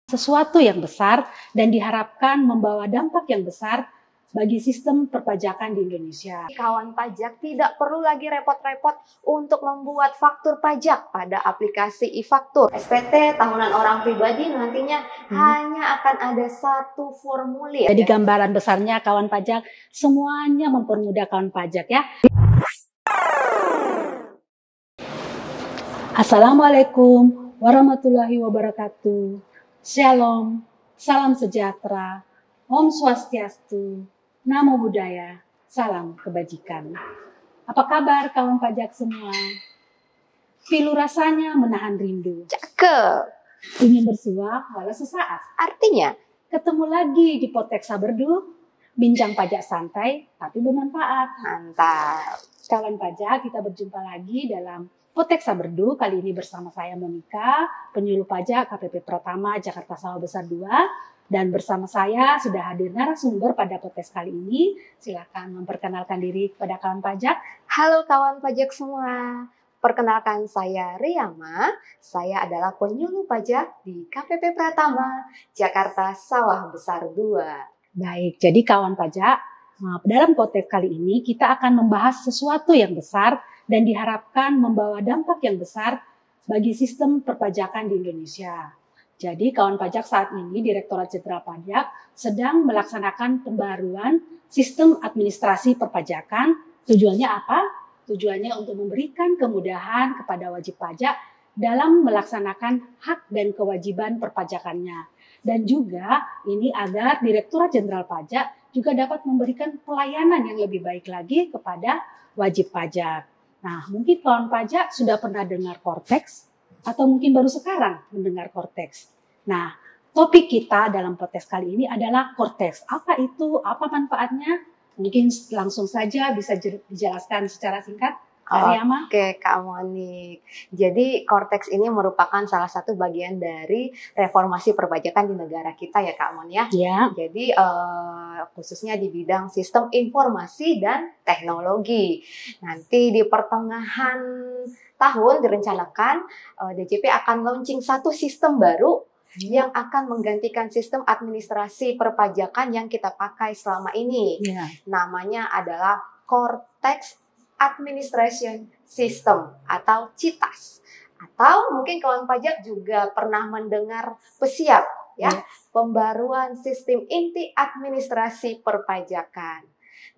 sesuatu yang besar dan diharapkan membawa dampak yang besar bagi sistem perpajakan di Indonesia. Kawan pajak tidak perlu lagi repot-repot untuk membuat faktur pajak pada aplikasi e-faktur. SPT tahunan orang pribadi nantinya hanya akan ada satu formulir. Jadi gambaran besarnya kawan pajak semuanya mempermudah kawan pajak ya. Assalamualaikum warahmatullahi wabarakatuh. Shalom, salam sejahtera, Om Swastiastu, Namo Buddhaya, salam kebajikan. Apa kabar kawan pajak semua? Pilu rasanya menahan rindu. Cakep. Ingin bersuah walau sesaat. Artinya, ketemu lagi di Poteksa Berdu, bincang pajak santai tapi bermanfaat. mantap. Kawan pajak, kita berjumpa lagi dalam Poteksa Berdu. Kali ini bersama saya Monika, penyuluh pajak KPP Pratama Jakarta Sawah Besar 2. Dan bersama saya sudah hadir narasumber pada podcast kali ini. Silakan memperkenalkan diri kepada kawan pajak. Halo kawan pajak semua. Perkenalkan saya Riyama. Saya adalah penyuluh pajak di KPP Pratama Jakarta Sawah Besar 2. Baik, jadi kawan pajak, dalam podcast kali ini kita akan membahas sesuatu yang besar dan diharapkan membawa dampak yang besar bagi sistem perpajakan di Indonesia. Jadi kawan pajak, saat ini Direktorat Jenderal Pajak sedang melaksanakan pembaruan sistem administrasi perpajakan. Tujuannya apa? Tujuannya untuk memberikan kemudahan kepada wajib pajak dalam melaksanakan hak dan kewajiban perpajakannya. Dan juga ini agar Direktorat Jenderal Pajak juga dapat memberikan pelayanan yang lebih baik lagi kepada wajib pajak. Nah, mungkin kawan pajak sudah pernah dengar Korteks atau mungkin baru sekarang mendengar Korteks. Nah, topik kita dalam podcast kali ini adalah Korteks. Apa itu? Apa manfaatnya? Mungkin langsung saja bisa dijelaskan secara singkat. Oke, Kak Monik. Jadi Korteks ini merupakan salah satu bagian dari reformasi perpajakan di negara kita ya Kak Mon ya. Ya. Jadi khususnya di bidang sistem informasi dan teknologi. Nanti di pertengahan tahun direncanakan DJP akan launching satu sistem baru yang akan menggantikan sistem administrasi perpajakan yang kita pakai selama ini. Namanya adalah Korteks Administration System atau CITAS. Atau mungkin kawan pajak juga pernah mendengar PESIAP ya, pembaruan sistem inti administrasi perpajakan.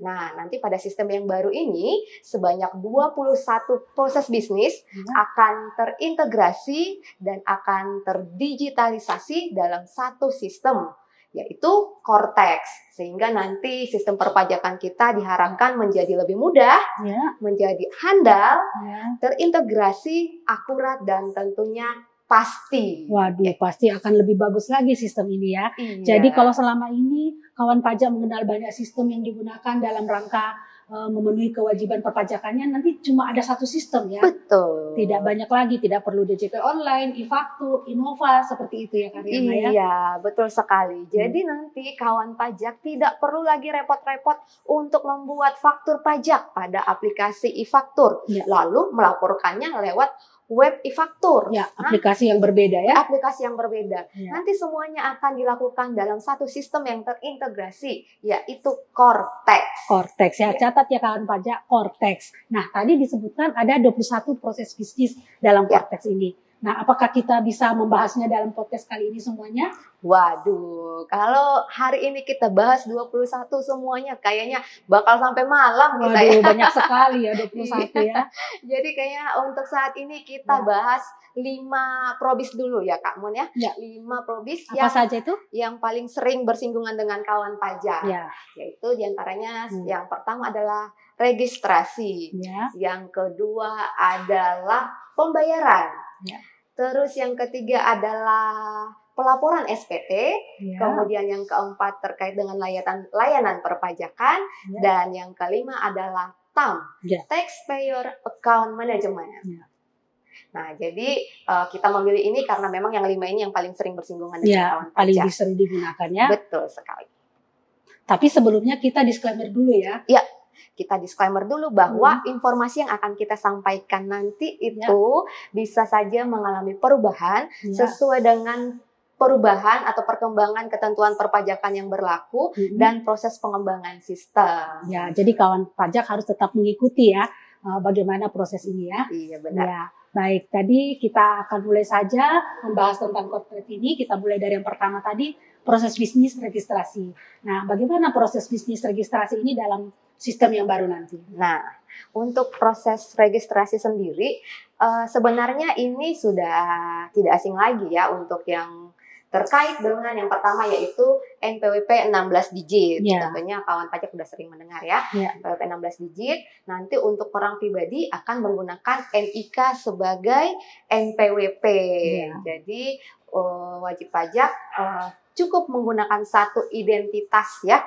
Nah, nanti pada sistem yang baru ini sebanyak 21 proses bisnis akan terintegrasi dan akan terdigitalisasi dalam satu sistem, yaitu Korteks. Sehingga nanti sistem perpajakan kita diharapkan menjadi lebih mudah, menjadi handal, terintegrasi, akurat, dan tentunya pasti. Waduh, pasti akan lebih bagus lagi sistem ini ya. Jadi kalau selama ini kawan pajak mengenal banyak sistem yang digunakan dalam rangka memenuhi kewajiban perpajakannya, nanti cuma ada satu sistem ya. Betul. Tidak banyak lagi, tidak perlu DJP online, e-faktur, Innova, seperti itu ya Kak Riyama ya. Iya, betul sekali. Jadi nanti kawan pajak tidak perlu lagi repot-repot untuk membuat faktur pajak pada aplikasi e-faktur. Lalu melaporkannya lewat web e-faktur. Ya, aplikasi yang berbeda ya. Aplikasi yang berbeda. Nanti semuanya akan dilakukan dalam satu sistem yang terintegrasi, yaitu Korteks. Korteks ya, catat ya kawan pajak, Korteks. Nah, tadi disebutkan ada 21 proses bisnis dalam Korteks ini. Nah, apakah kita bisa membahasnya dalam podcast kali ini semuanya? Waduh, kalau hari ini kita bahas 21 semuanya kayaknya bakal sampai malam kita ya. Banyak sekali ya 21 ya. Jadi kayaknya untuk saat ini kita bahas 5 probis dulu ya Kak Mon ya. 5 probis apa saja itu? Yang paling sering bersinggungan dengan kawan pajak. Yaitu diantaranya yang pertama adalah registrasi. Yang kedua adalah pembayaran. Terus yang ketiga adalah pelaporan SPT, kemudian yang keempat terkait dengan layanan perpajakan, dan yang kelima adalah TAM, Taxpayer Account Management. Nah, jadi kita memilih ini karena memang yang 5 ini yang paling sering bersinggungan dengan kawan pajak. Paling sering digunakan ya. Betul sekali. Tapi sebelumnya kita disclaimer dulu ya. Ya. Kita disclaimer dulu bahwa informasi yang akan kita sampaikan nanti itu bisa saja mengalami perubahan sesuai dengan perubahan atau perkembangan ketentuan perpajakan yang berlaku dan proses pengembangan sistem. Ya, jadi kawan pajak harus tetap mengikuti ya bagaimana proses ini ya. Iya, benar. Ya, baik. Tadi kita akan mulai saja membahas tentang corporate ini. Kita mulai dari yang pertama tadi, proses bisnis registrasi. Nah, bagaimana proses bisnis registrasi ini dalam sistem yang baru nanti? Nah, untuk proses registrasi sendiri, sebenarnya ini sudah tidak asing lagi ya untuk yang terkait dengan yang pertama yaitu NPWP 16 digit. Tentunya kawan pajak sudah sering mendengar ya. NPWP 16 digit. Nanti untuk orang pribadi akan menggunakan NIK sebagai NPWP. Jadi wajib pajak cukup menggunakan satu identitas ya.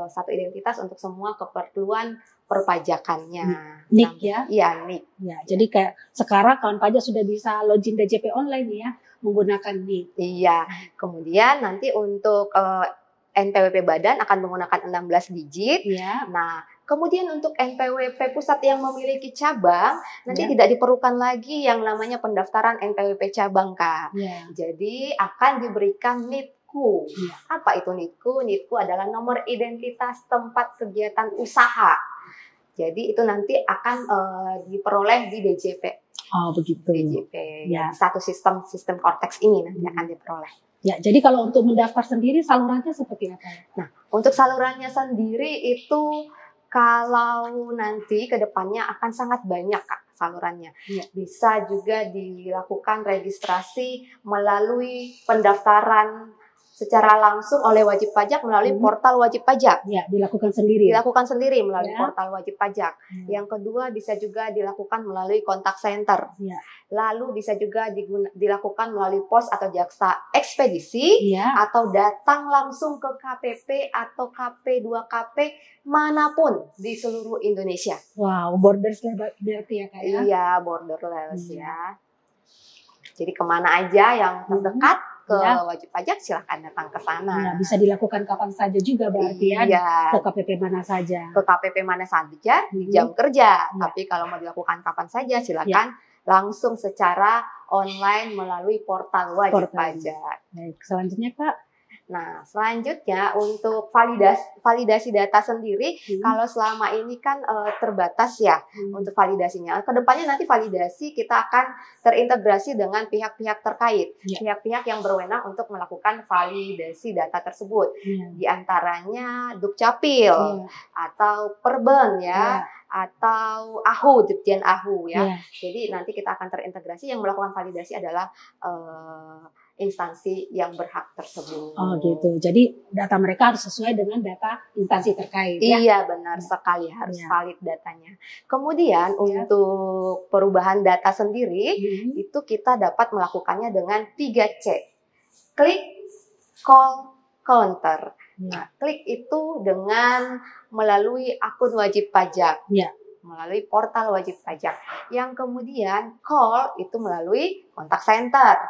Satu identitas untuk semua keperluan perpajakannya. NIK ya? Iya, NIK. Ya, jadi kayak sekarang kawan pajak sudah bisa login DJP online ya, menggunakan NIK. Iya, kemudian nanti untuk NPWP badan akan menggunakan 16 digit. Nah, kemudian untuk NPWP pusat yang memiliki cabang, nanti tidak diperlukan lagi yang namanya pendaftaran NPWP cabang, Kak. Jadi akan diberikan NITKU. Apa itu NITKU? NITKU adalah nomor identitas tempat kegiatan usaha. Jadi itu nanti akan diperoleh di DJP. Oh, begitu. DJP. Satu sistem Cortex ini nanti akan diperoleh. Ya, jadi kalau untuk mendaftar sendiri salurannya seperti apa? Nah, untuk salurannya sendiri itu kalau nanti ke depannya akan sangat banyak, Kak, salurannya. Bisa juga dilakukan registrasi melalui pendaftaran secara langsung oleh wajib pajak melalui portal wajib pajak. Ya, dilakukan sendiri. Dilakukan sendiri melalui portal wajib pajak. Yang kedua bisa juga dilakukan melalui kontak center. Lalu bisa juga dilakukan melalui pos atau jaksa ekspedisi atau datang langsung ke KPP atau KP2KP manapun di seluruh Indonesia. Wow, borderless berarti ya, Kak ya? Iya, borderless ya. Jadi kemana aja yang terdekat ke wajib pajak silahkan datang ke sana. Bisa dilakukan kapan saja juga berarti ya, ke KPP mana saja. Ke KPP mana saja di jam kerja. Tapi kalau mau dilakukan kapan saja silahkan langsung secara online melalui portal wajib pajak. Baik, selanjutnya Kak. Nah, selanjutnya untuk validasi data sendiri, kalau selama ini kan terbatas ya untuk validasinya. Kedepannya nanti validasi kita akan terintegrasi dengan pihak-pihak terkait, pihak-pihak yang berwenang untuk melakukan validasi data tersebut. Di antaranya Dukcapil atau Perben ya. Atau AHU, Dirjen AHU ya. Jadi nanti kita akan terintegrasi, yang melakukan validasi adalah instansi yang berhak tersebut. Oh gitu. Jadi data mereka harus sesuai dengan data instansi terkait ya. Iya, benar sekali, harus valid datanya. Kemudian untuk perubahan data sendiri itu kita dapat melakukannya dengan 3C. Klik, call, counter. Nah, klik itu dengan melalui akun wajib pajak. Melalui portal wajib pajak. Yang kemudian call itu melalui kontak center.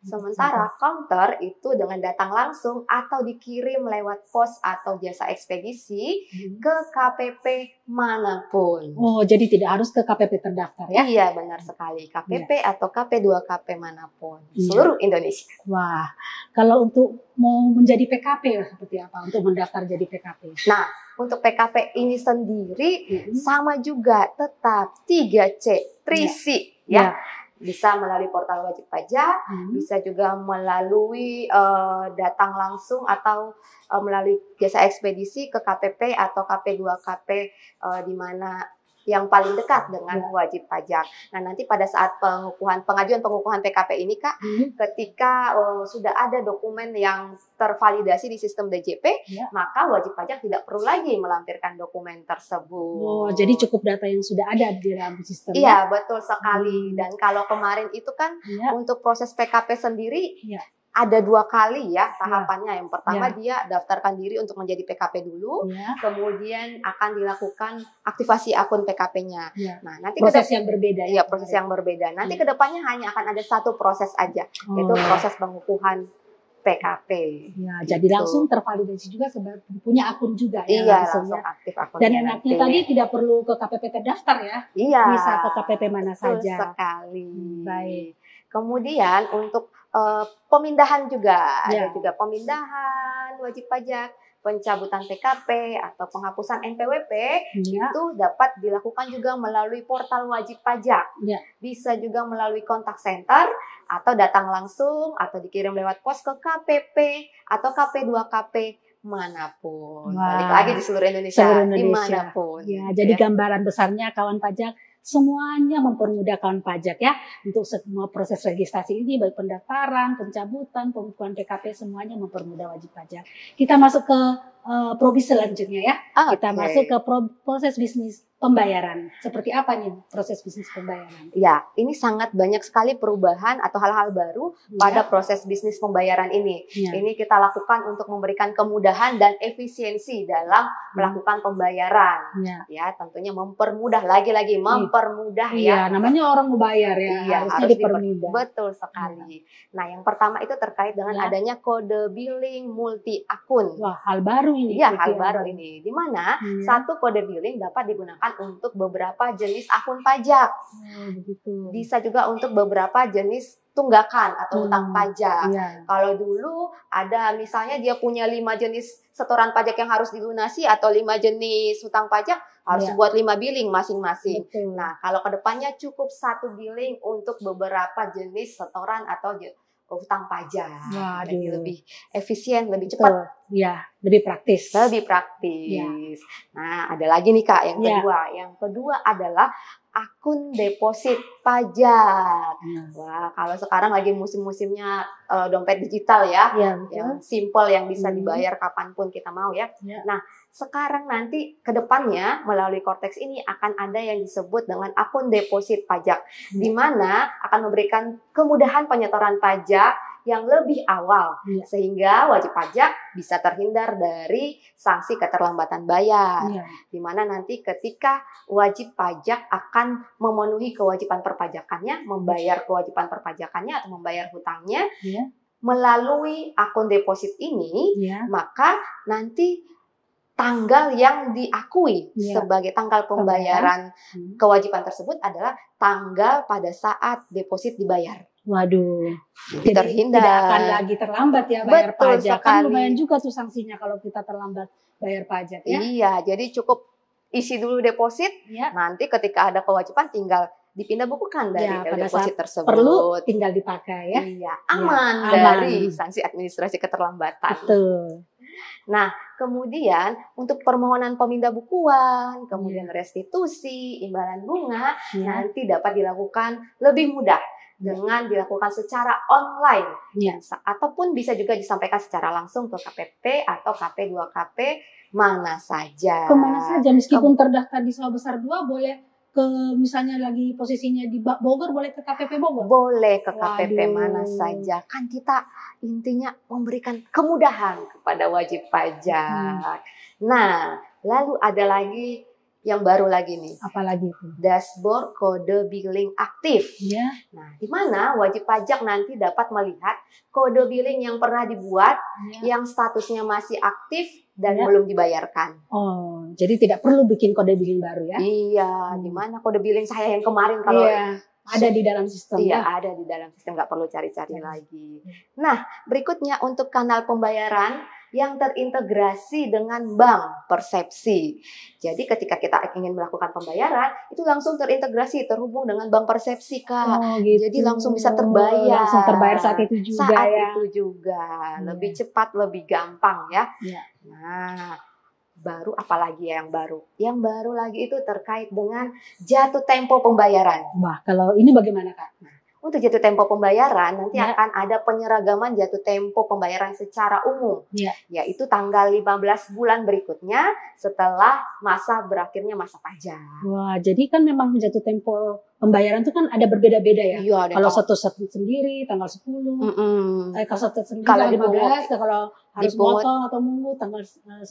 Sementara counter itu dengan datang langsung atau dikirim lewat pos atau jasa ekspedisi ke KPP manapun. Oh, jadi tidak harus ke KPP terdaftar ya? Iya, benar sekali. KPP atau KP2KP manapun. Seluruh Indonesia. Wah, kalau untuk mau menjadi PKP seperti apa? Untuk mendaftar jadi PKP? Nah, untuk PKP ini sendiri sama juga, tetap 3C, 3C ya. Bisa melalui portal wajib pajak, bisa juga melalui datang langsung atau melalui jasa ekspedisi ke KPP atau KP2KP di mana yang paling dekat dengan wajib pajak. Nah, nanti pada saat pengajuan pengukuhan PKP ini, Kak, ketika sudah ada dokumen yang tervalidasi di sistem DJP, maka wajib pajak tidak perlu lagi melampirkan dokumen tersebut. Oh, jadi cukup data yang sudah ada di dalam sistem. Iya, betul sekali. Dan kalau kemarin itu kan untuk proses PKP sendiri ada 2 kali ya tahapannya. Yang pertama dia daftarkan diri untuk menjadi PKP dulu, kemudian akan dilakukan aktivasi akun PKP-nya. Nah, nanti proses yang berbeda. Iya, proses yang berbeda. Nanti kedepannya hanya akan ada satu proses aja, yaitu proses pengukuhan PKP. Ya, gitu. Jadi langsung tervalidasi juga punya akun juga ya. Iya, langsung aktif akunnya. Dan enaknya tadi tidak perlu ke KPP terdaftar ya. Iya. Bisa ke KPP mana betul saja. Sekali. Baik. Kemudian untuk pemindahan juga, Ya. ada juga pemindahan wajib pajak, pencabutan PKP atau penghapusan NPWP Ya. itu dapat dilakukan juga melalui portal wajib pajak. Ya. Bisa juga melalui kontak center atau datang langsung atau dikirim lewat pos ke KPP atau KP2KP manapun. Wah. Balik lagi di seluruh Indonesia, Seluruh Indonesia. dimanapun. Ya, jadi gambaran besarnya kawan pajak semuanya mempermudah kawan pajak ya untuk semua proses registrasi ini, baik pendaftaran, pencabutan, pembukuan PKP, semuanya mempermudah wajib pajak. Kita masuk ke provis selanjutnya ya. Kita masuk ke proses bisnis pembayaran. Seperti apa nih proses bisnis pembayaran? Ya, ini sangat banyak sekali perubahan atau hal-hal baru pada proses bisnis pembayaran ini. Ya. Ini kita lakukan untuk memberikan kemudahan dan efisiensi dalam melakukan pembayaran. Ya. Ya, tentunya mempermudah, lagi-lagi mempermudah Iya, ya. namanya orang mau bayar ya, Iya, harusnya harus dipermudah. Betul sekali. Nah, yang pertama itu terkait dengan adanya kode billing multi akun. Wah, hal baru ini. Iya, hal baru ini. Di mana satu kode billing dapat digunakan untuk beberapa jenis akun pajak. Begitu. Bisa juga untuk beberapa jenis tunggakan atau utang pajak. Iya. Kalau dulu ada misalnya dia punya 5 jenis setoran pajak yang harus dilunasi atau 5 jenis utang pajak, harus buat 5 billing masing-masing. Betul. Nah, kalau kedepannya cukup satu billing untuk beberapa jenis setoran atau utang pajak. Jadi lebih efisien, lebih cepat. Ya, lebih praktis. Lebih praktis. Nah, ada lagi nih Kak yang kedua. Yang kedua adalah akun deposit pajak. Wah, kalau sekarang lagi musim-musimnya dompet digital ya, yang simple, yang bisa dibayar kapanpun kita mau ya. Nah, sekarang nanti ke depannya melalui Kortex ini akan ada yang disebut dengan akun deposit pajak, di mana akan memberikan kemudahan penyetoran pajak yang lebih awal, sehingga wajib pajak bisa terhindar dari sanksi keterlambatan bayar. Di mana nanti ketika wajib pajak akan memenuhi kewajiban perpajakannya, membayar kewajiban perpajakannya atau membayar hutangnya melalui akun deposit ini, maka nanti tanggal yang diakui sebagai tanggal pembayaran kewajiban tersebut adalah tanggal pada saat deposit dibayar. Waduh, terhindar. Tidak akan lagi terlambat ya bayar Betul pajak. sekali. Kan lumayan juga tuh sanksinya kalau kita terlambat bayar pajak ya. Iya, jadi cukup isi dulu deposit, nanti ketika ada kewajiban tinggal dipindah bukukan dari deposit tersebut. Perlu tinggal dipakai ya. Iya, aman dari sanksi administrasi keterlambatan. Betul. Nah, kemudian untuk permohonan pemindah bukuan, kemudian restitusi, imbalan bunga, nanti dapat dilakukan lebih mudah dengan dilakukan secara online, ataupun bisa juga disampaikan secara langsung ke KPP atau KP2KP mana saja. Kemana saja, meskipun terdaftar di Sawah Besar 2, boleh ke misalnya lagi posisinya di Bogor, boleh ke KPP Bogor? Boleh ke KPP mana saja. Kan kita intinya memberikan kemudahan kepada wajib pajak. Nah, lalu ada lagi yang baru lagi nih. Apalagi itu? Dashboard kode billing aktif. Nah, di mana wajib pajak nanti dapat melihat kode billing yang pernah dibuat, yang statusnya masih aktif dan belum dibayarkan. Oh, jadi tidak perlu bikin kode billing baru ya? Iya, di mana kode billing saya yang kemarin kalau ada di dalam sistem. Iya, ada di dalam sistem, nggak perlu cari-cari lagi. Nah, berikutnya untuk kanal pembayaran yang terintegrasi dengan bank persepsi. Jadi ketika kita ingin melakukan pembayaran, itu langsung terintegrasi, terhubung dengan bank persepsi, Kak. Oh, gitu. Jadi langsung bisa terbayar. Langsung terbayar saat itu juga saat itu juga. Lebih cepat, lebih gampang ya. Nah, baru apalagi yang baru? Yang baru lagi itu terkait dengan jatuh tempo pembayaran. Wah, kalau ini bagaimana, Kak? Untuk jatuh tempo pembayaran nanti akan ada penyeragaman jatuh tempo pembayaran secara umum, yaitu tanggal 15 bulan berikutnya setelah masa berakhirnya masa pajak. Wah, jadi kan memang jatuh tempo pembayaran itu kan ada berbeda-beda ya. Kalau satu sendiri tanggal 10, kalau satu sendiri tanggal 15, kalau harus motong atau mungut tanggal 10.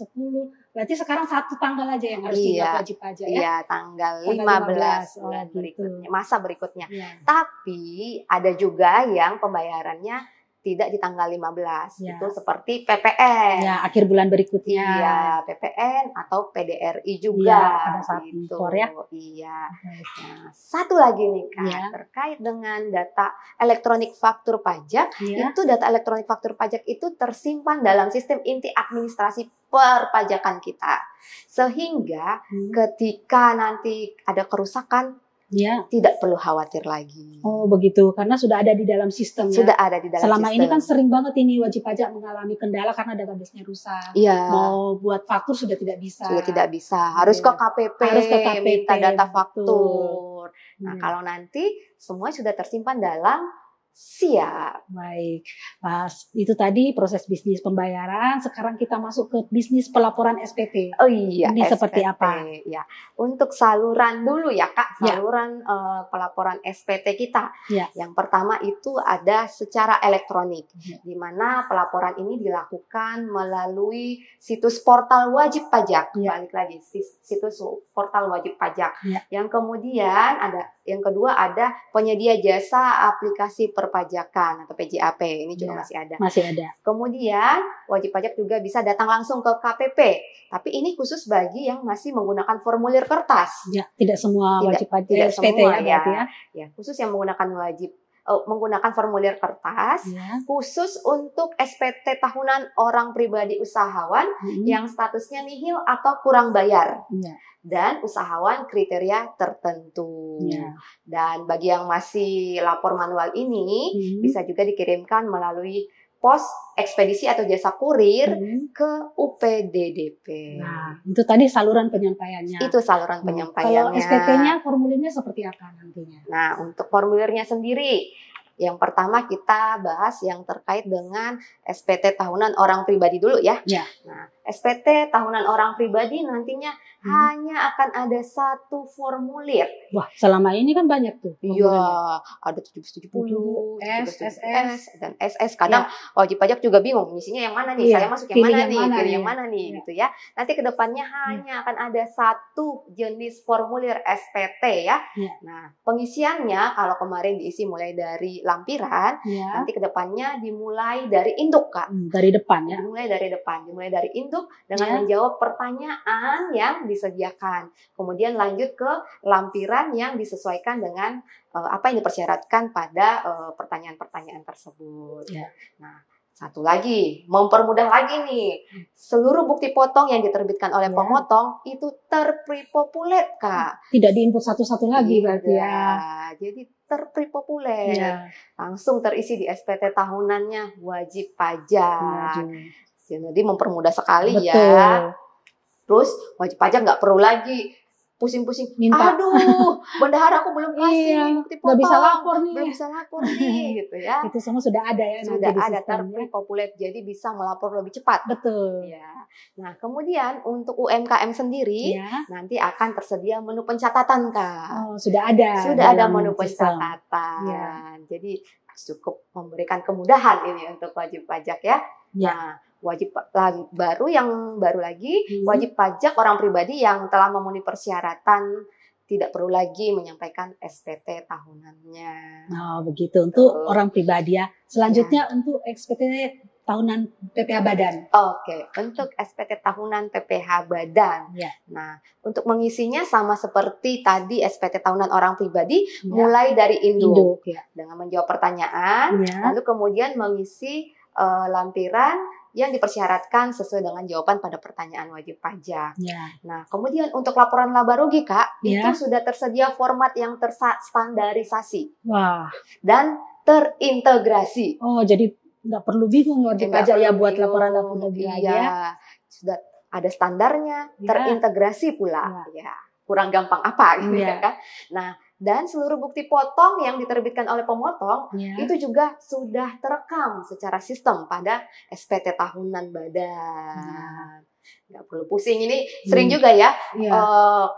Berarti sekarang satu tanggal aja yang harus diingat wajib pajak ya. Iya, tanggal 15 bulan berikutnya, masa berikutnya. Tapi ada juga yang pembayarannya tidak di tanggal 15. Ya. Itu seperti PPN. Ya, akhir bulan berikutnya. Iya, PPN atau PDRI juga. Iya, pada saat gitu. impor ya. Iya. Baik. Nah, satu lagi nih Kak, Iya. terkait dengan data elektronik faktur pajak, Iya. itu data elektronik faktur pajak itu tersimpan dalam sistem inti administrasi perpajakan kita. Sehingga ketika nanti ada kerusakan, Ya. tidak perlu khawatir lagi. Oh begitu, karena sudah ada di dalam sistem. Sudah ada di dalam Selama sistem. ini kan sering banget ini wajib pajak mengalami kendala karena database-nya rusak. Iya. Mau buat faktur sudah tidak bisa. Sudah tidak bisa. Harus ke KPP, Harus ke KPP, minta data betul. faktur. Nah, Iya. kalau nanti semua sudah tersimpan dalam siap. Baik, Pas, itu tadi proses bisnis pembayaran. Sekarang kita masuk ke bisnis pelaporan SPT. Oh iya, Ini seperti SPT. apa? Ya, untuk saluran dulu ya Kak, Ya. saluran pelaporan SPT kita. Ya. Yang pertama itu ada secara elektronik, Ya. di mana pelaporan ini dilakukan melalui situs portal wajib pajak. Ya. Balik lagi, situs portal wajib pajak. Ya. Yang kedua ada penyedia jasa aplikasi perpajakan atau PJAP. Ini juga Ya. masih ada. Masih ada. Kemudian wajib pajak juga bisa datang langsung ke KPP. Tapi ini khusus bagi yang masih menggunakan formulir kertas. Ya, tidak semua Tidak- wajib pajak tidak SPT semua, ya berarti ya. Ya, khusus yang menggunakan formulir kertas. Ya. Khusus untuk SPT tahunan orang pribadi usahawan yang statusnya nihil atau kurang bayar. Ya. Dan usahawan kriteria tertentu. Ya. Dan bagi yang masih lapor manual ini, Hmm. bisa juga dikirimkan melalui pos ekspedisi atau jasa kurir ke UPDDP. Nah, itu tadi saluran penyampaiannya. Itu saluran Kalau penyampaiannya. SPT-nya formulirnya seperti apa nantinya? Nah, untuk formulirnya sendiri, yang pertama kita bahas yang terkait dengan SPT tahunan orang pribadi dulu ya. Ya. Nah, SPT tahunan orang pribadi nantinya hanya akan ada satu formulir. Wah, selama ini kan banyak tuh. Iya, formulirnya. ada 770, S, 770S, dan SS. Kadang wajib pajak juga bingung, misinya yang mana nih, Iya, saya masuk yang pilih mana yang nih, mana pilih nih. yang mana nih, Iya. gitu ya. Nanti kedepannya hanya akan ada satu jenis formulir SPT ya. Iya. Nah, pengisiannya kalau kemarin diisi mulai dari lampiran, Ya. nanti kedepannya dimulai dari induk, Kak. Dari depan ya. Dimulai dari depan, dimulai dari induk dengan Ya. menjawab pertanyaan yang disediakan. Kemudian lanjut ke lampiran yang disesuaikan dengan apa yang dipersyaratkan pada pertanyaan-pertanyaan tersebut. Ya. Nah, satu lagi, mempermudah lagi nih, seluruh bukti potong yang diterbitkan oleh Ya. pemotong itu terprepopulet, Kak. Tidak diinput satu-satu lagi berarti ya. Jadi terprepopulet. Iya. Langsung terisi di SPT tahunannya wajib pajak. Maju. Jadi mempermudah sekali Betul. ya. Terus wajib pajak nggak perlu lagi pusing-pusing. Minta. Aduh, bendahara aku belum kasih Iya, bukti nggak potong. bisa lapor nih. Belum bisa lapor nih, gitu ya. Itu semua sudah ada ya. Sudah nanti di ada sistemnya. terprepopulet, jadi bisa melapor lebih cepat. Betul. Ya. Nah, kemudian untuk UMKM sendiri Ya. nanti akan tersedia menu pencatatan, Kak. Oh, sudah ada. Sudah ada dalam menu sistem. pencatatan. Ya. Jadi cukup memberikan kemudahan ini untuk wajib pajak ya. Ya. Nah, baru lagi Hmm. wajib pajak orang pribadi yang telah memenuhi persyaratan tidak perlu lagi menyampaikan SPT tahunannya. Nah, begitu untuk Betul. orang pribadi ya. Selanjutnya untuk SPT tahunan PPh Badan. Oke, untuk SPT tahunan PPh Badan. Ya. Nah, untuk mengisinya sama seperti tadi SPT tahunan orang pribadi, Ya. mulai dari induk Induk ya. dengan menjawab pertanyaan, Ya. lalu kemudian mengisi lampiran yang dipersyaratkan sesuai dengan jawaban pada pertanyaan wajib pajak. Ya. Nah, kemudian untuk laporan laba rugi, Kak, Ya. itu sudah tersedia format yang terstandarisasi Wah. dan terintegrasi. Oh, jadi nggak perlu bingung wajib Nggak pajak ya perlu buat bingung. laporan laba rugi lagi Iya, ya. sudah ada standarnya, Ya. terintegrasi pula. Ya, kurang gampang apa gitu Iya. ya kan? Nah, dan seluruh bukti potong yang diterbitkan oleh pemotong Ya. itu juga sudah terekam secara sistem pada SPT tahunan badan. Nggak perlu pusing. Ini sering juga ya Ya.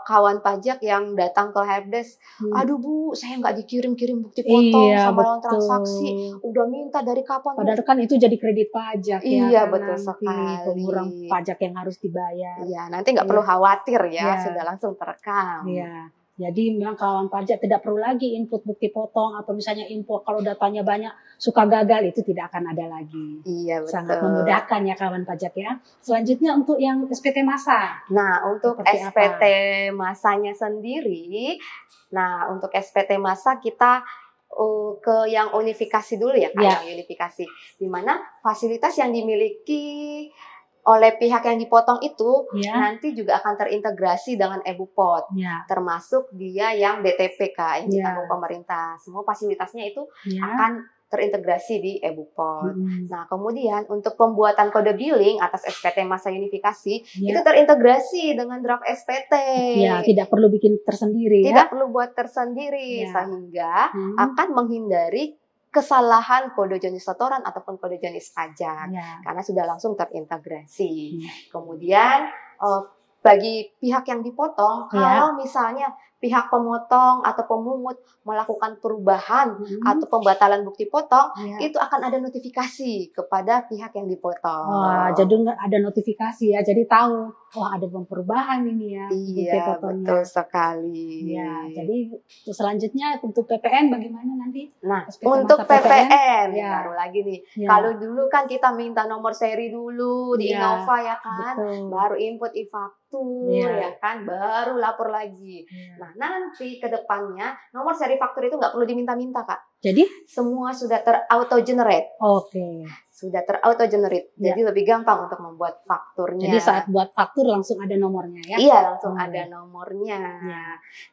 kawan pajak yang datang ke helpdesk. Hmm. Aduh Bu, saya nggak dikirim-kirim bukti potong Iya, sama lawan betul. transaksi. Udah minta dari kapan? Bu?" Padahal kan itu jadi kredit pajak ya. Iya, kan, betul nanti sekali. pengurang pajak yang harus dibayar. Iya, nanti nggak Iya. perlu khawatir ya, Iya. sudah langsung terekam. Iya. Jadi memang kawan pajak tidak perlu lagi input bukti potong atau misalnya import kalau datanya banyak suka gagal, itu tidak akan ada lagi. Iya, betul. Sangat memudahkan ya kawan pajak ya. Selanjutnya untuk yang SPT masa. Nah, untuk Seperti SPT masanya sendiri, nah untuk SPT masa kita ke yang unifikasi dulu ya, Kak, Ya. yang unifikasi. Di mana fasilitas yang dimiliki oleh pihak yang dipotong itu Ya. nanti juga akan terintegrasi dengan EBUPOT. Ya. Termasuk dia yang DTP, Kak, yang Ya. ditanggung pemerintah. Semua fasilitasnya itu Ya. akan terintegrasi di EBUPOT. Mm. Nah, kemudian untuk pembuatan kode billing atas SPT masa unifikasi Ya. itu terintegrasi dengan draft SPT. Ya, tidak perlu bikin tersendiri Tidak ya. perlu buat tersendiri, Ya. sehingga Hmm. akan menghindari kesalahan kode jenis setoran ataupun kode jenis pajak, Ya. karena sudah langsung terintegrasi. Ya. Kemudian bagi pihak yang dipotong, Ya. kalau misalnya pihak pemotong atau pemungut melakukan perubahan Hmm. atau pembatalan bukti potong, Ya. itu akan ada notifikasi kepada pihak yang dipotong. Wah, jadi nggak ada notifikasi ya, jadi tahu, wah ada perubahan ini ya. bukti Iya, potongnya. betul sekali. Ya, jadi selanjutnya untuk PPN bagaimana nanti? Nah, SPT untuk masa PPN, PPN, ya. baru lagi nih. Ya. Kalau dulu kan kita minta nomor seri dulu di Ya, Innova ya kan, betul. baru input e-faktur Ya. ya kan, baru lapor lagi. Ya. Nah, nanti ke depannya nomor seri faktur itu nggak perlu diminta-minta, Kak. Jadi, Semua sudah ter-auto-generate. oke. Sudah ter-auto-generate. Ya. Jadi lebih gampang untuk membuat fakturnya. Jadi saat buat faktur langsung ada nomornya ya? Iya, langsung Oh. ada nomornya. Ya.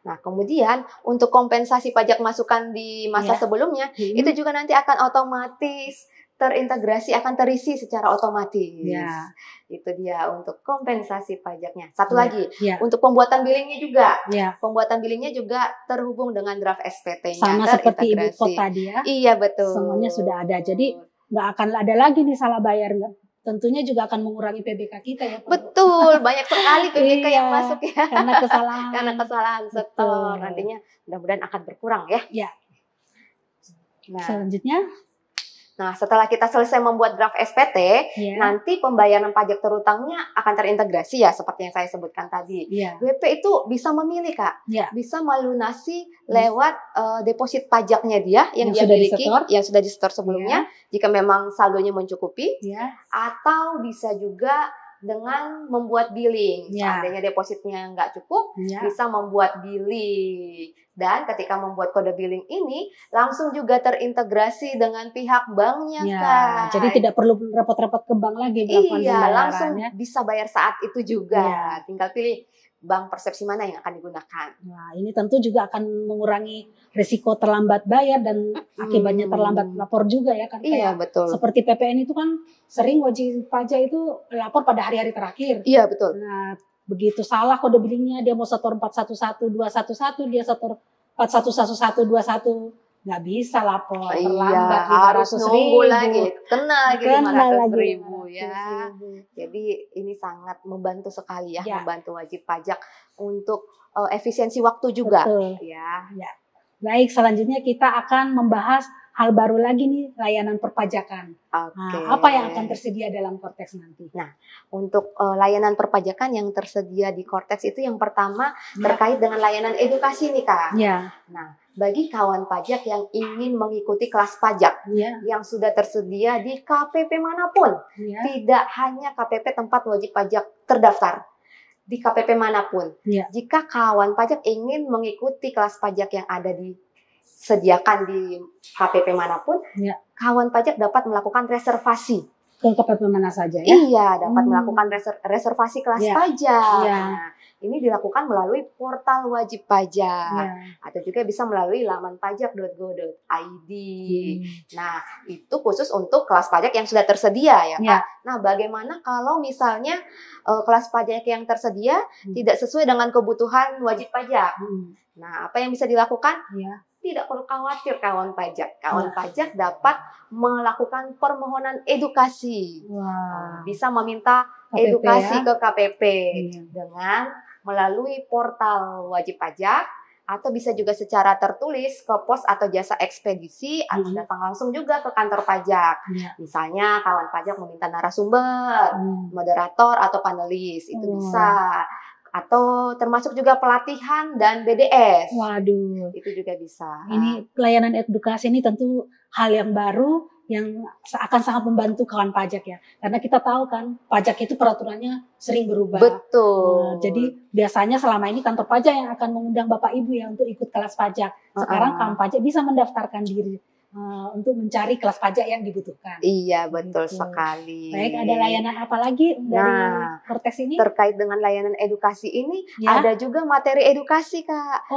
Nah, kemudian untuk kompensasi pajak masukan di masa Ya. sebelumnya, Hmm. itu juga nanti akan otomatis terintegrasi, akan terisi secara otomatis. Ya. Itu dia untuk kompensasi pajaknya. Satu Ya. lagi, Ya. untuk pembuatan billingnya juga. Ya. Pembuatan billingnya juga terhubung dengan draft SPT-nya. Sama seperti Ibu terintegrasi. Kota tadi ya. Iya, betul. Semuanya sudah ada. Jadi nggak akan ada lagi nih salah bayar. Tentunya juga akan mengurangi PBK kita ya. Pak. Betul, banyak sekali PBK Iya, yang masuk ya. Karena kesalahan. Karena kesalahan setor. Betul. Nantinya mudah-mudahan akan berkurang ya. Ya. Nah, Selanjutnya, setelah kita selesai membuat draft SPT, ya. nanti pembayaran pajak terutangnya akan terintegrasi ya, seperti yang saya sebutkan tadi. Ya. WP itu bisa memilih, Kak. Ya. Bisa melunasi lewat deposit pajaknya dia yang dia sudah miliki, disetor. yang sudah disetor sebelumnya, jika memang saldonya mencukupi, Ya. atau bisa juga dengan membuat billing. Ya. Seandainya depositnya nggak cukup, Ya. bisa membuat billing. Dan ketika membuat kode billing ini, langsung juga terintegrasi dengan pihak banknya, Ya. Kak. Jadi tidak perlu repot-repot ke bank lagi melakukan Iya, langsung pembayarannya. bisa bayar saat itu juga. Iya. Tinggal pilih bank persepsi mana yang akan digunakan. Nah, ini tentu juga akan mengurangi risiko terlambat bayar dan akibatnya terlambat lapor juga ya kan. Iya, Kayak betul. seperti PPN itu kan sering wajib pajak itu lapor pada hari-hari terakhir. Iya, betul. Nah, begitu salah kode billingnya, dia mau setor 411211, dia setor 411121, nggak bisa lapor, terlambat harus 500.000. nunggu lagi. Kena lagi Kena 500.000 lagi ya. 500.000. Jadi ini sangat membantu sekali ya, Ya. membantu wajib pajak untuk efisiensi waktu juga. Betul. Ya. Baik, selanjutnya kita akan membahas hal baru lagi nih, layanan perpajakan. Oke. Nah, apa yang akan tersedia dalam Kortex nanti? Untuk layanan perpajakan yang tersedia di Kortex itu yang pertama terkait dengan layanan edukasi nih, Kak. Ya, Nah, bagi kawan pajak yang ingin mengikuti kelas pajak ya, yang sudah tersedia di KPP manapun, ya, tidak hanya KPP tempat wajib pajak terdaftar, di KPP manapun. Ya. Jika kawan pajak ingin mengikuti kelas pajak yang ada disediakan di KPP manapun, Ya. kawan pajak dapat melakukan reservasi. ke KPP mana saja ya? Iya, dapat Hmm. melakukan reservasi kelas Ya. pajak. Ya. Nah, ini dilakukan melalui portal wajib pajak. Ya. Atau juga bisa melalui laman pajak.go.id. Hmm. Nah, itu khusus untuk kelas pajak yang sudah tersedia ya, Pak. Ya. Nah, bagaimana kalau misalnya kelas pajak yang tersedia tidak sesuai dengan kebutuhan wajib pajak? Hmm. Nah, apa yang bisa dilakukan? Ya. Tidak perlu khawatir kawan pajak. Kawan Ya. pajak dapat melakukan permohonan edukasi. Wah. Bisa meminta KPP edukasi ya. ke KPP Iya. dengan melalui portal wajib pajak, atau bisa juga secara tertulis ke pos atau jasa ekspedisi, atau datang langsung juga ke kantor pajak. Ya. Misalnya kawan pajak meminta narasumber, Hmm. moderator atau panelis, itu Oh. bisa. atau termasuk juga pelatihan dan BDS. Waduh, Itu juga bisa. ini layanan edukasi ini tentu hal yang baru yang akan sangat membantu kawan pajak ya. Karena kita tahu kan pajak itu peraturannya sering berubah. Betul. Jadi biasanya selama ini kantor pajak yang akan mengundang Bapak Ibu ya untuk ikut kelas pajak. Sekarang kawan pajak bisa mendaftarkan diri untuk mencari kelas pajak yang dibutuhkan. Iya, betul Gitu. sekali. Baik, ada layanan apa lagi dari Kortex ini? Terkait dengan layanan edukasi ini, Ya. ada juga materi edukasi, Kak.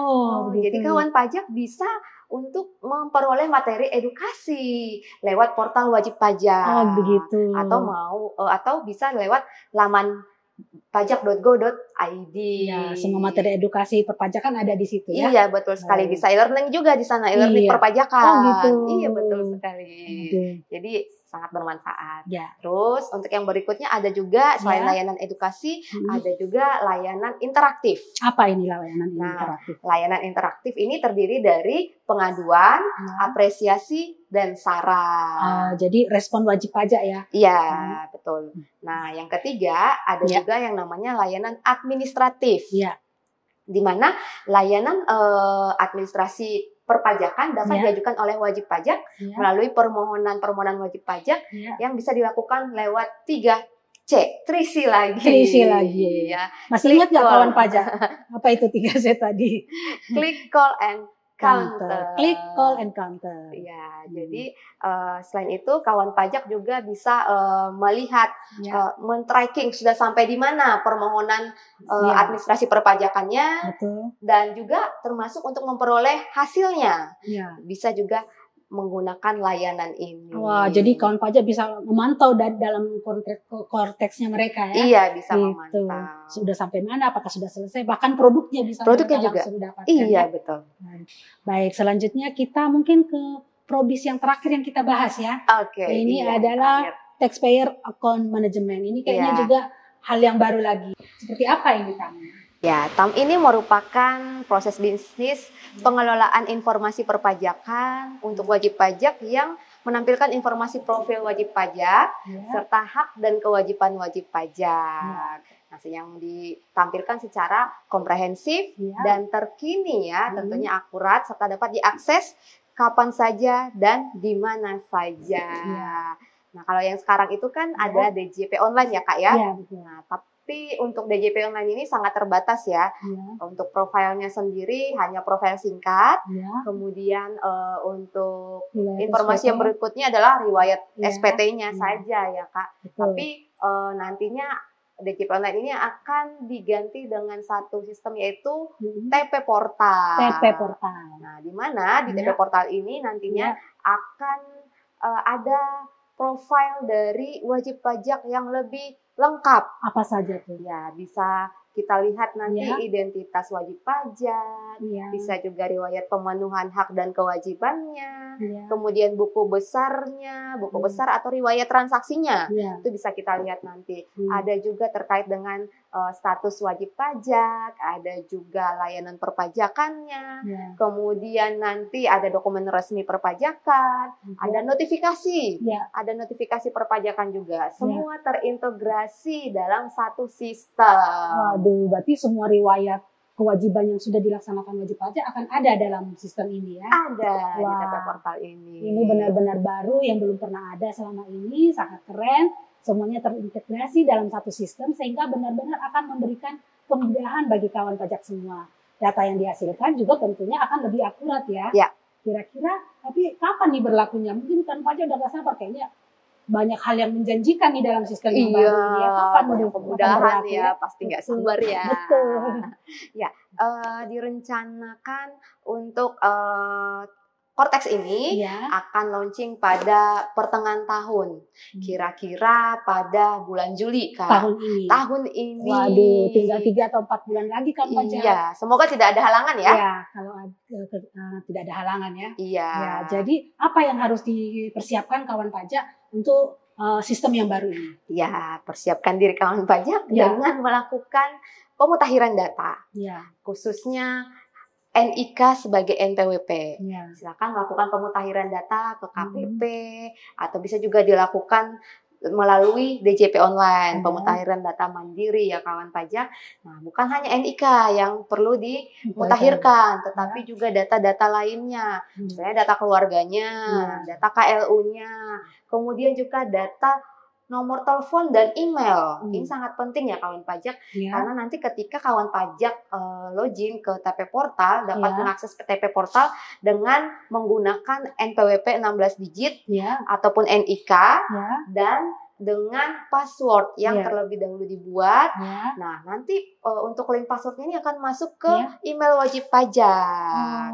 Begitu. Jadi kawan pajak bisa untuk memperoleh materi edukasi lewat portal wajib pajak. Begitu. Atau bisa lewat laman pajak.go.id. Ya, semua materi edukasi perpajakan ada di situ ya. Iya, betul sekali. Bisa e-learning juga di sana, e-learning perpajakan. Gitu. Iya, betul sekali. Jadi sangat bermanfaat. Ya. Terus untuk yang berikutnya ada juga selain layanan edukasi, ada juga layanan interaktif. Apa ini layanan interaktif? Layanan interaktif ini terdiri dari pengaduan, apresiasi, dan saran. Jadi respon wajib pajak ya? Iya, betul. Nah, yang ketiga ada juga yang namanya layanan administratif. Iya. Di mana layanan administrasi perpajakan dapat diajukan oleh wajib pajak melalui permohonan wajib pajak yang bisa dilakukan lewat 3C, 3C lagi. Ya. Masih ingat nggak kawan pajak? Apa itu 3C tadi? Click, call, and counter. Click, call, and counter. Ya, jadi selain itu kawan pajak juga bisa melihat, men-tracking sudah sampai di mana permohonan administrasi perpajakannya. Betul. Dan juga termasuk untuk memperoleh hasilnya. Bisa juga menggunakan layanan ini. Wah, jadi kawan pajak bisa memantau dalam korteksnya mereka ya? Iya, bisa memantau. Sudah sampai mana, apakah sudah selesai, bahkan produknya bisa juga langsung dapatkan. Iya, betul. Baik, selanjutnya kita mungkin ke probis yang terakhir yang kita bahas ya. Oke. Ini adalah Taxpayer Account Management. Ini kayaknya juga hal yang baru lagi. Seperti apa ini kamu? Ya, TAM ini merupakan proses bisnis pengelolaan informasi perpajakan untuk wajib pajak yang menampilkan informasi profil wajib pajak serta hak dan kewajiban wajib pajak. Nah, yang ditampilkan secara komprehensif dan terkini ya, tentunya akurat serta dapat diakses kapan saja dan di mana saja. Nah, kalau yang sekarang itu kan ada DJP online ya, Kak ya. Nah, tapi untuk DJP online ini sangat terbatas ya. Untuk profilnya sendiri hanya profil singkat. Kemudian untuk informasi yang berikutnya adalah riwayat SPT-nya saja ya, Kak. Tapi nantinya DJP online ini akan diganti dengan satu sistem yaitu TP Portal. TP Portal. Nah, di mana di TP Portal ini nantinya akan ada profil dari wajib pajak yang lebih lengkap. Apa saja tuh? Ya, bisa kita lihat nanti identitas wajib pajak, bisa juga riwayat pemenuhan hak dan kewajibannya, kemudian buku besarnya, buku besar atau riwayat transaksinya, itu bisa kita lihat nanti. Ada juga terkait dengan status wajib pajak, ada juga layanan perpajakannya, kemudian nanti ada dokumen resmi perpajakan, ada notifikasi perpajakan juga, semua terintegrasi dalam satu sistem. Waduh, berarti semua riwayat kewajiban yang sudah dilaksanakan wajib pajak akan ada dalam sistem ini ya? Ada di TP Portal ini. Ini benar-benar baru yang belum pernah ada selama ini, sangat keren. Semuanya terintegrasi dalam satu sistem sehingga benar-benar akan memberikan kemudahan bagi kawan pajak semua. Data yang dihasilkan juga tentunya akan lebih akurat ya. Kira-kira, tapi kapan nih berlakunya? Mungkin kawan pajak udah gak sabar kayaknya. Banyak hal yang menjanjikan nih dalam sistem yang baru ini ya. Kapan kemudahan ya, pasti nggak sabar ya. Betul. Ya, direncanakan untuk Kortex ini akan launching pada pertengahan tahun. Kira-kira pada bulan Juli, Kak. Tahun ini. Waduh, tinggal 3 atau 4 bulan lagi kan pajak. Iya, semoga tidak ada halangan ya. Iya, kalau tidak ada halangan ya. Iya. Ya, jadi apa yang harus dipersiapkan kawan pajak untuk sistem yang baru ini? Ya, persiapkan diri kawan pajak dengan melakukan pemutakhiran data. Khususnya NIK sebagai NPWP. Silakan melakukan pemutakhiran data ke KPP atau bisa juga dilakukan melalui DJP online, Hmm. pemutahiran data mandiri ya kawan pajak. Nah, bukan hanya NIK yang perlu dimutakhirkan, tetapi juga data-data lainnya. Misalnya data keluarganya, data KLU-nya, kemudian juga data nomor telepon dan email. Ini sangat penting ya kawan pajak, karena nanti ketika kawan pajak login ke TP Portal dapat mengakses TP Portal dengan menggunakan NPWP 16 digit ataupun NIK dan dengan password yang terlebih dahulu dibuat. Nah, nanti untuk link passwordnya ini akan masuk ke email wajib pajak.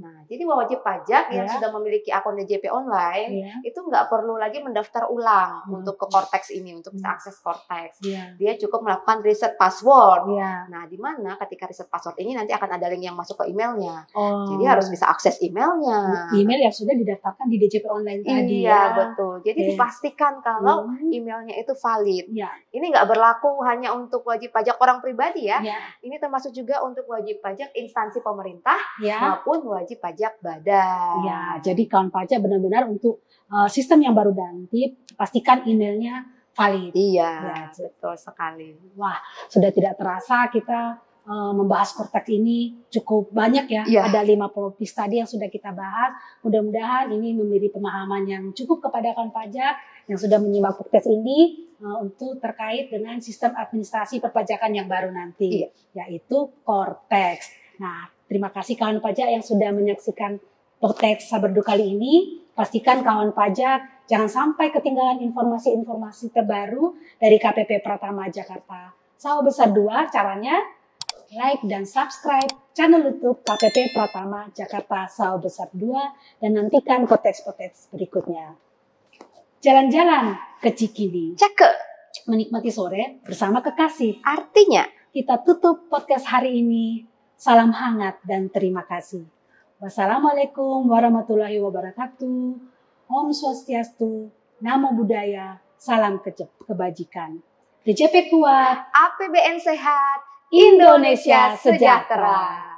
Nah, jadi wajib pajak yang sudah memiliki akun DJP online itu nggak perlu lagi mendaftar ulang untuk ke Cortex ini, untuk bisa akses Cortex. Dia cukup melakukan reset password. Nah, di mana ketika reset password ini nanti akan ada link yang masuk ke emailnya. Jadi harus bisa akses emailnya. Email yang sudah didaftarkan di DJP online tadi. Iya, betul. Jadi dipastikan kalau emailnya itu valid. Ini nggak berlaku hanya untuk wajib pajak orang pribadi ya. Ini termasuk juga untuk wajib pajak instansi pemerintah maupun wajib pajak badan. Jadi kawan pajak benar-benar untuk sistem yang baru nanti pastikan emailnya valid. Iya, betul sekali. Wah, sudah tidak terasa kita membahas Cortex ini cukup banyak ya. Ada 50 piece tadi yang sudah kita bahas. Mudah-mudahan ini memberi pemahaman yang cukup kepada kawan pajak yang sudah menyimak podcast ini untuk terkait dengan sistem administrasi perpajakan yang baru nanti, yaitu Cortex. Nah, terima kasih kawan pajak yang sudah menyaksikan podcast Saberdu kali ini. Pastikan kawan pajak jangan sampai ketinggalan informasi-informasi terbaru dari KPP Pratama Jakarta. Sawah Besar 2, caranya like dan subscribe channel YouTube KPP Pratama Jakarta Sawah Besar 2 dan nantikan podcast-podcast berikutnya. Jalan-jalan ke Cikini. Cakep. Menikmati sore bersama kekasih. Artinya, kita tutup podcast hari ini. Salam hangat dan terima kasih. Wassalamualaikum warahmatullahi wabarakatuh. Om Swastiastu, Namo Buddhaya, salam kebajikan. DJP kuat, APBN sehat, Indonesia sejahtera.